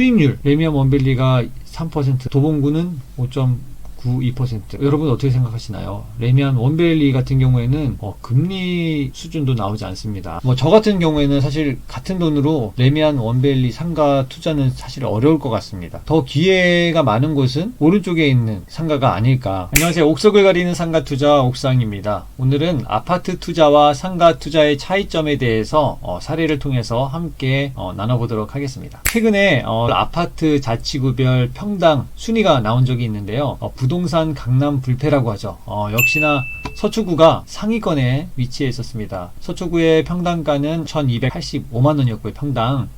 수익률 레미안 원밸리가 3%, 도봉구는 5.92%. 여러분 어떻게 생각하시나요? 레미안 원밸리 같은 경우에는 금리 수준도 나오지 않습니다. 저 같은 경우에는 사실 같은 돈으로 레미안 원밸리 상가 투자는 사실 어려울 것 같습니다. 더 기회가 많은 곳은 오른쪽에 있는 상가가 아닐까. 안녕하세요. 옥석을 가리는 상가 투자 옥상입니다. 오늘은 아파트 투자와 상가 투자의 차이점에 대해서 사례를 통해서 함께 나눠보도록 하겠습니다. 최근에 아파트 자치구별 평당 순위가 나온 적이 있는데요. 부동산 강남 불패라고 하죠. 역시나 서초구가 상위권에 위치해 있었습니다. 서초구의 평당가는 1285만원이었고요. 평당.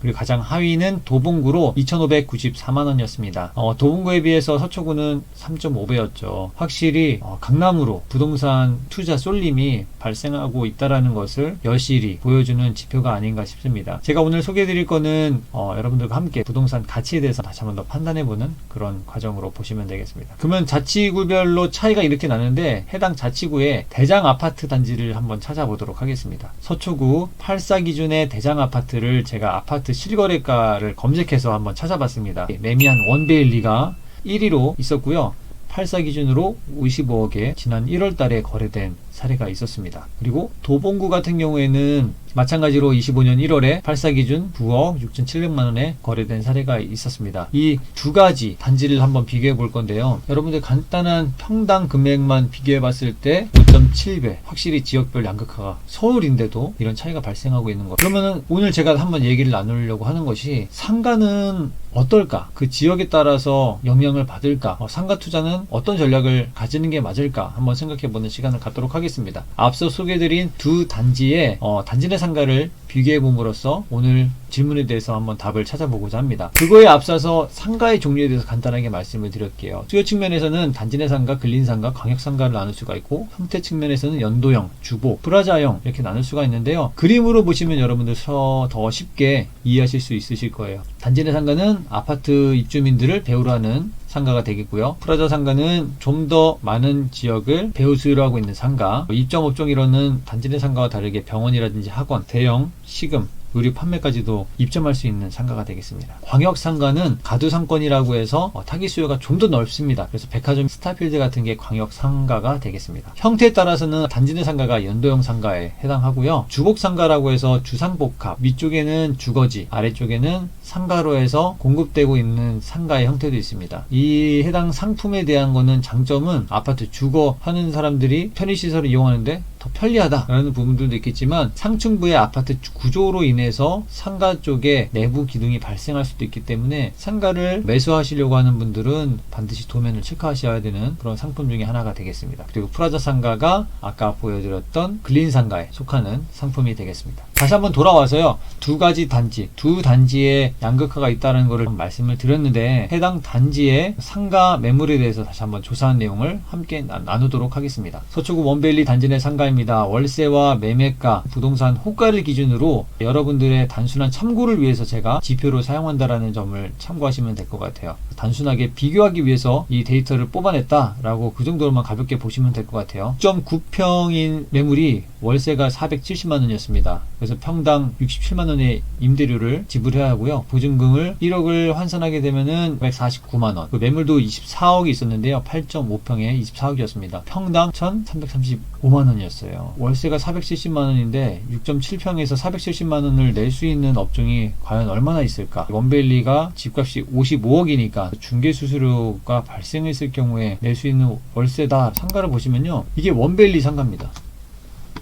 그리고 가장 하위는 도봉구로 2594만원이었습니다. 도봉구에 비해서 서초구는 3.5배였죠. 확실히 강남으로 부동산 투자 쏠림이 발생하고 있다는 것을 여실히 보여주는 지표가 아닌가 싶습니다. 제가 오늘 소개해드릴 거는 여러분들과 함께 부동산 가치에 대해서 다시 한번 더 판단해보는 그런 과정으로 보시면 되겠습니다. 그러면 자치구별로 차이가 이렇게 나는데 해당 자치구의 대장 아파트 단지를 한번 찾아보도록 하겠습니다. 서초구 84 기준의 대장 아파트를 제가 아파트 실거래가를 검색해서 한번 찾아봤습니다. 레미안 원밸리가 1위로 있었고요. 84 기준으로 55억에 지난 1월 달에 거래된 사례가 있었습니다. 그리고 도봉구 같은 경우에는 마찬가지로 25년 1월에 84 기준 9억 6,700만원에 거래된 사례가 있었습니다. 이 두 가지 단지를 한번 비교해 볼 건데요. 여러분들 간단한 평당 금액만 비교해 봤을 때 5.7배, 확실히 지역별 양극화가, 서울인데도 이런 차이가 발생하고 있는 것. 그러면은 오늘 제가 한번 얘기를 나누려고 하는 것이 상가는 어떨까? 그 지역에 따라서 영향을 받을까? 상가 투자는 어떤 전략을 가지는 게 맞을까? 한번 생각해보는 시간을 갖도록 하겠습니다. 앞서 소개해드린 두 단지의 단지 내 상가를 비교해봄으로써 오늘 질문에 대해서 한번 답을 찾아보고자 합니다. 그거에 앞서서 상가의 종류에 대해서 간단하게 말씀을 드릴게요. 수요 측면에서는 단지 내 상가, 근린 상가, 광역 상가를 나눌 수가 있고, 형태 측면에서는 연도형, 주보, 프라자형 이렇게 나눌 수가 있는데요. 그림으로 보시면 여러분들 더 쉽게 이해하실 수 있으실 거예요. 단지 내 상가는 아파트 입주민들을 배우로 하는 상가가 되겠고요. 프라자 상가는 좀 더 많은 지역을 배후 수요로 하고 있는 상가. 입점 업종이로는 단지 내 상가와 다르게 병원이라든지 학원, 대형, 식음, 의류 판매까지도 입점할 수 있는 상가가 되겠습니다. 광역 상가는 가두 상권이라고 해서 타깃 수요가 좀 더 넓습니다. 그래서 백화점, 스타필드 같은 게 광역 상가가 되겠습니다. 형태에 따라서는 단지 내 상가가 연도형 상가에 해당하고요. 주복 상가라고 해서 주상복합, 위쪽에는 주거지, 아래쪽에는 상가로 해서 공급되고 있는 상가의 형태도 있습니다. 이 해당 상품에 대한 거는 장점은 아파트 주거하는 사람들이 편의시설을 이용하는데 더 편리하다라는 부분들도 있겠지만, 상층부의 아파트 구조로 인해서 상가 쪽에 내부 기둥이 발생할 수도 있기 때문에 상가를 매수하시려고 하는 분들은 반드시 도면을 체크하셔야 되는 그런 상품 중에 하나가 되겠습니다. 그리고 프라자 상가가 아까 보여드렸던 근린 상가에 속하는 상품이 되겠습니다. 다시 한번 돌아와서요, 두 가지 단지, 두 단지에 양극화가 있다는 것을 말씀을 드렸는데, 해당 단지의 상가 매물에 대해서 다시 한번 조사한 내용을 함께 나누도록 하겠습니다. 서초구 원밸리 단지 내 상가입니다. 월세와 매매가, 부동산 호가를 기준으로 여러분들의 단순한 참고를 위해서 제가 지표로 사용한다라는 점을 참고하시면 될 것 같아요. 단순하게 비교하기 위해서 이 데이터를 뽑아냈다라고 그 정도로만 가볍게 보시면 될 것 같아요. 6.9평인 매물이 월세가 470만원이었습니다. 그래서 평당 67만원의 임대료를 지불해야 하고요. 보증금을 1억을 환산하게 되면은 149만원. 그 매물도 24억이 있었는데요. 8.5평에 24억이었습니다. 평당 1,335만원이었어요. 월세가 470만원인데 6.7평에서 470만원을 낼 수 있는 업종이 과연 얼마나 있을까? 원밸리가 집값이 55억이니까 중개수수료가 발생했을 경우에 낼 수 있는 월세다. 상가를 보시면요, 이게 원밸리 상가입니다.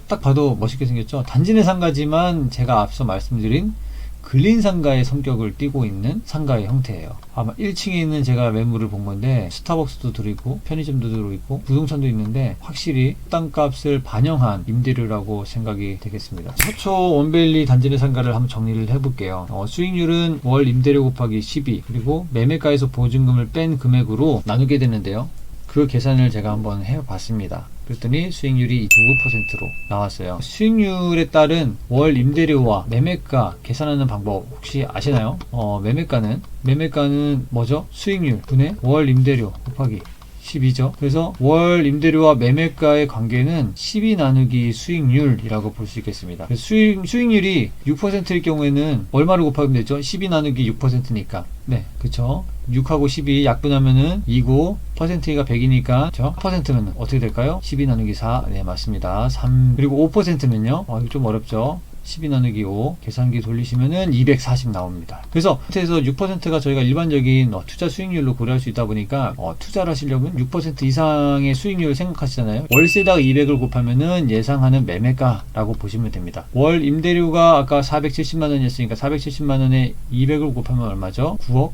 딱 봐도 멋있게 생겼죠? 단지 내 상가지만 제가 앞서 말씀드린 근린 상가의 성격을 띠고 있는 상가의 형태예요. 아마 1층에 있는 제가 매물을 본 건데, 스타벅스도 들어있고 편의점도 들어있고 부동산도 있는데, 확실히 땅값을 반영한 임대료라고 생각이 되겠습니다. 서초 원밸리 단지 내 상가를 한번 정리를 해볼게요. 수익률은 월 임대료 곱하기 12, 그리고 매매가에서 보증금을 뺀 금액으로 나누게 되는데요. 그 계산을 제가 한번 해봤습니다. 그랬더니 수익률이 99%로 나왔어요. 수익률에 따른 월 임대료와 매매가 계산하는 방법 혹시 아시나요? 매매가는 뭐죠? 수익률 분의 월 임대료 곱하기 12죠. 그래서 월 임대료와 매매가의 관계는 12 나누기 수익률이라고 볼 수 있겠습니다. 수익률이 6%일 경우에는 얼마를 곱하면 되죠? 12 나누기 6%니까. 네, 그쵸. 6하고 12 약분하면은 2고 퍼센트가 100이니까 그쵸? 퍼센트는 어떻게 될까요? 12 나누기 4. 네, 맞습니다. 3. 그리고 5%는요? 이거 좀 어렵죠? 12 나누기 5 계산기 돌리시면은 240 나옵니다. 그래서 6%가 저희가 일반적인 투자 수익률로 고려할 수 있다 보니까 투자를 하시려면 6% 이상의 수익률을 생각하시잖아요. 월세다가 200을 곱하면은 예상하는 매매가라고 보시면 됩니다. 월 임대료가 아까 470만 원이었으니까 470만 원에 200을 곱하면 얼마죠? 9억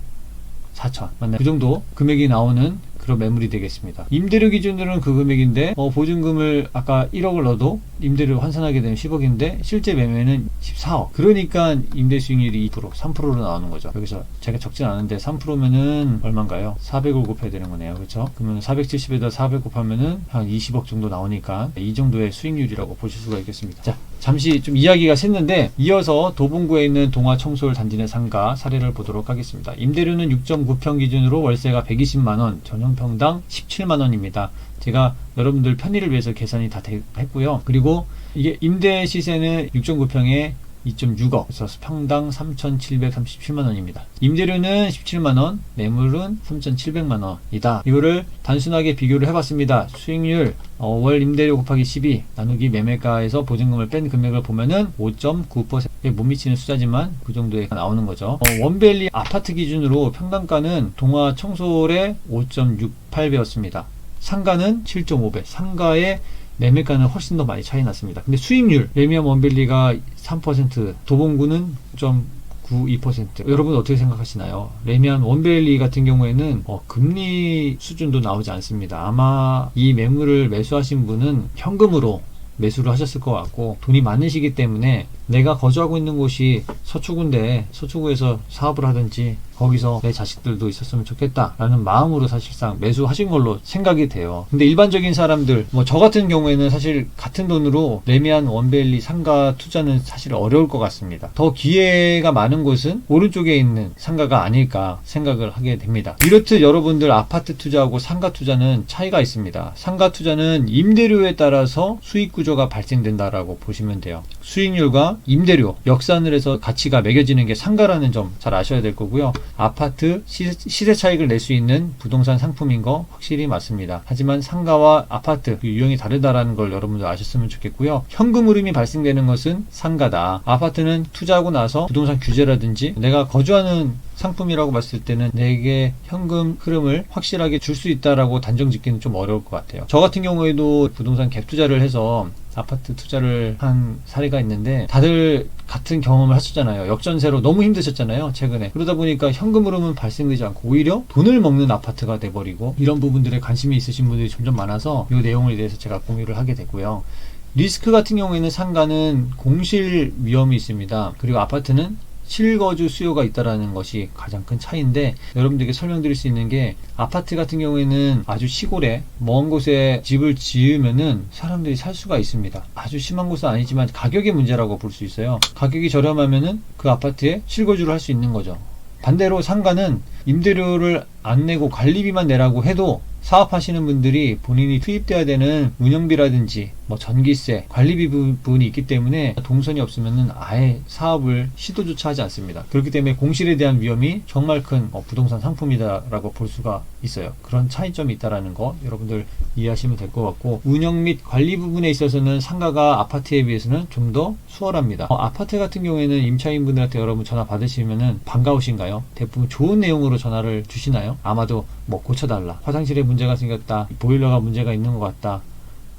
4천. 맞나요? 그 정도 금액이 나오는 그런 매물이 되겠습니다. 임대료 기준으로는 그 금액인데 보증금을 아까 1억을 넣어도 임대료 환산하게 되면 10억인데 실제 매매는 14억. 그러니까 임대 수익률이 2%, 3%로 나오는 거죠. 여기서 제가 적진 않은데 3%면은 얼마인가요? 400을 곱해야 되는 거네요. 그렇죠? 그러면 470에다 400 곱하면은 한 20억 정도 나오니까 이 정도의 수익률이라고 보실 수가 있겠습니다. 자, 잠시 좀 이야기가 샜는데 이어서 도봉구에 있는 동아청솔 단지 내 상가 사례를 보도록 하겠습니다. 임대료는 6.9평 기준으로 월세가 120만원, 전용평당 17만원입니다. 제가 여러분들 편의를 위해서 계산이 다 했고요. 그리고 이게 임대 시세는 6.9평에 2.6억, 그래서 평당 3,737만원입니다. 임대료는 17만원, 매물은 3,700만원이다. 이거를 단순하게 비교를 해봤습니다. 수익률 월 임대료 곱하기 12 나누기 매매가에서 보증금을 뺀 금액을 보면은 5.9%에 못 미치는 숫자지만 그 정도에 나오는 거죠. 원밸리 아파트 기준으로 평당가는 동아 청솔의 5.68배였습니다. 상가는 7.5배, 상가의 매매가는 훨씬 더 많이 차이 났습니다. 근데 수익률, 레미안 원밸리가 3%, 도봉구는 9.92%. 여러분 어떻게 생각하시나요? 레미안 원밸리 같은 경우에는 금리 수준도 나오지 않습니다. 아마 이 매물을 매수하신 분은 현금으로 매수를 하셨을 것 같고 돈이 많으시기 때문에 내가 거주하고 있는 곳이 서초구인데 서초구에서 사업을 하든지 거기서 내 자식들도 있었으면 좋겠다 라는 마음으로 사실상 매수하신 걸로 생각이 돼요. 근데 일반적인 사람들 저 같은 경우에는 사실 같은 돈으로 레미안 원밸리 상가 투자는 사실 어려울 것 같습니다. 더 기회가 많은 곳은 오른쪽에 있는 상가가 아닐까 생각을 하게 됩니다. 이렇듯 여러분들 아파트 투자하고 상가 투자는 차이가 있습니다. 상가 투자는 임대료에 따라서 수익 구조가 발생된다라고 보시면 돼요. 수익률과 임대료, 역산을 해서 가치가 매겨지는 게 상가라는 점 잘 아셔야 될 거고요. 아파트 시세 차익을 낼 수 있는 부동산 상품인 거 확실히 맞습니다. 하지만 상가와 아파트 유형이 다르다라는 걸 여러분들 아셨으면 좋겠고요. 현금 흐름이 발생되는 것은 상가다. 아파트는 투자하고 나서 부동산 규제라든지 내가 거주하는 상품이라고 봤을 때는 내게 현금 흐름을 확실하게 줄 수 있다라고 단정 짓기는 좀 어려울 것 같아요. 저 같은 경우에도 부동산 갭 투자를 해서 아파트 투자를 한 사례가 있는데 다들 같은 경험을 하셨잖아요. 역전세로 너무 힘드셨잖아요, 최근에. 그러다 보니까 현금 흐름은 발생되지 않고 오히려 돈을 먹는 아파트가 돼버리고 이런 부분들에 관심이 있으신 분들이 점점 많아서 이 내용에 대해서 제가 공유를 하게 됐고요. 리스크 같은 경우에는 상가는 공실 위험이 있습니다. 그리고 아파트는 실거주 수요가 있다는 것이 가장 큰 차이인데 여러분들에게 설명드릴 수 있는 게 아파트 같은 경우에는 아주 시골에 먼 곳에 집을 지으면은 사람들이 살 수가 있습니다. 아주 심한 곳은 아니지만 가격의 문제라고 볼 수 있어요. 가격이 저렴하면은 그 아파트에 실거주를 할 수 있는 거죠. 반대로 상가는 임대료를 안 내고 관리비만 내라고 해도 사업하시는 분들이 본인이 투입돼야 되는 운영비라든지 전기세, 관리비 부분이 있기 때문에 동선이 없으면 아예 사업을 시도조차 하지 않습니다. 그렇기 때문에 공실에 대한 위험이 정말 큰 부동산 상품이다라고 볼 수가 있어요. 그런 차이점이 있다는 거 여러분들 이해하시면 될 것 같고 운영 및 관리 부분에 있어서는 상가가 아파트에 비해서는 좀 더 수월합니다. 아파트 같은 경우에는 임차인분들한테 여러분 전화 받으시면은 반가우신가요? 대부분 좋은 내용으로 전화를 주시나요? 아마도 고쳐달라, 화장실에 문제가 생겼다, 보일러가 문제가 있는 것 같다,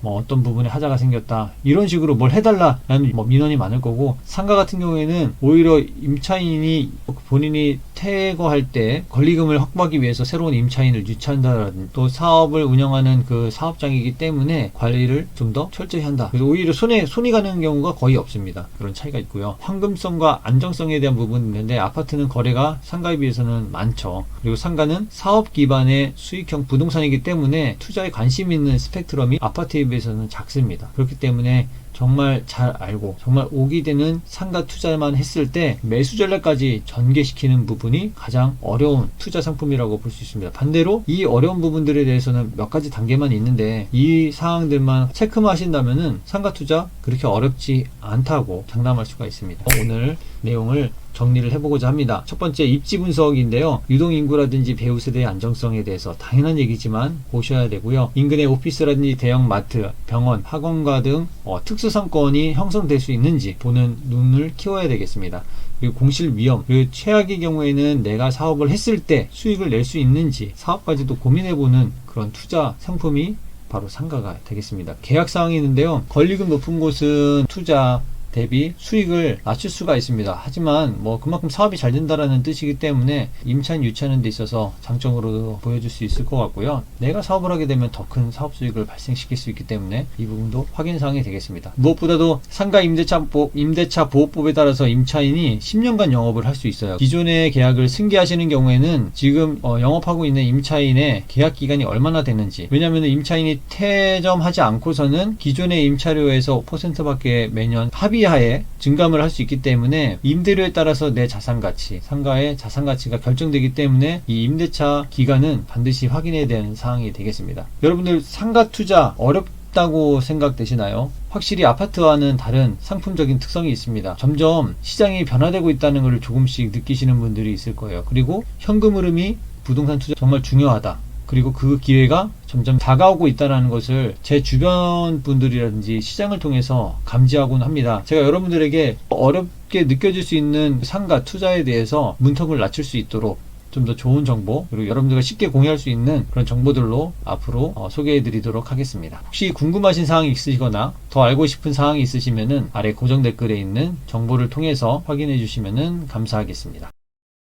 어떤 부분에 하자가 생겼다, 이런 식으로 뭘 해달라라는 민원이 많을 거고, 상가 같은 경우에는 오히려 임차인이 본인이 퇴거할 때 권리금을 확보하기 위해서 새로운 임차인을 유치한다라든지 또 사업을 운영하는 그 사업장이기 때문에 관리를 좀 더 철저히 한다. 그래서 오히려 손이 가는 경우가 거의 없습니다. 그런 차이가 있고요. 황금성과 안정성에 대한 부분이 있는데 아파트는 거래가 상가에 비해서는 많죠. 그리고 상가는 사업 기반의 수익형 부동산이기 때문에 투자에 관심 있는 스펙트럼이 아파트에 비해서는 작습니다. 그렇기 때문에 정말 잘 알고 정말 오기 되는 상가 투자만 했을 때 매수 전략까지 전개시키는 부분이 가장 어려운 투자 상품이라고 볼 수 있습니다. 반대로 이 어려운 부분들에 대해서는 몇 가지 단계만 있는데 이 사항들만 체크만 하신다면은 상가 투자 그렇게 어렵지 않다고 장담할 수가 있습니다. 오늘 내용을 정리를 해보고자 합니다. 첫 번째, 입지 분석인데요. 유동인구라든지 배우 세대의 안정성에 대해서 당연한 얘기지만 보셔야 되고요. 인근의 오피스라든지 대형 마트, 병원, 학원가 등 특수상권이 형성될 수 있는지 보는 눈을 키워야 되겠습니다. 그리고 공실 위험, 그리고 최악의 경우에는 내가 사업을 했을 때 수익을 낼 수 있는지 사업까지도 고민해보는 그런 투자 상품이 바로 상가가 되겠습니다. 계약사항이 있는데요. 권리금 높은 곳은 투자 대비 수익을 낮출 수가 있습니다. 하지만 그만큼 사업이 잘 된다라는 뜻이기 때문에 임차인 유치하는 데 있어서 장점으로 보여줄 수 있을 것 같고요. 내가 사업을 하게 되면 더 큰 사업 수익을 발생시킬 수 있기 때문에 이 부분도 확인사항이 되겠습니다. 무엇보다도 상가 임대차 보호법에 따라서 임차인이 10년간 영업을 할 수 있어요. 기존의 계약을 승계하시는 경우에는 지금 영업하고 있는 임차인의 계약 기간이 얼마나 되는지, 왜냐하면 임차인이 퇴점하지 않고서는 기존의 임차료에서 5%밖에 매년 합의하에 증감을 할 수 있기 때문에 임대료에 따라서 내 자산가치, 상가의 자산가치가 결정되기 때문에 이 임대차 기간은 반드시 확인해야 되는 사항이 되겠습니다. 여러분들 상가 투자 어렵다고 생각되시나요? 확실히 아파트와는 다른 상품적인 특성이 있습니다. 점점 시장이 변화되고 있다는 것을 조금씩 느끼시는 분들이 있을 거예요. 그리고 현금 흐름이 부동산 투자 정말 중요하다. 그리고 그 기회가 점점 다가오고 있다는 것을 제 주변 분들이라든지 시장을 통해서 감지하곤 합니다. 제가 여러분들에게 어렵게 느껴질 수 있는 상가 투자에 대해서 문턱을 낮출 수 있도록 좀 더 좋은 정보, 그리고 여러분들과 쉽게 공유할 수 있는 그런 정보들로 앞으로 소개해 드리도록 하겠습니다. 혹시 궁금하신 사항이 있으시거나 더 알고 싶은 사항이 있으시면은 아래 고정 댓글에 있는 정보를 통해서 확인해 주시면은 감사하겠습니다.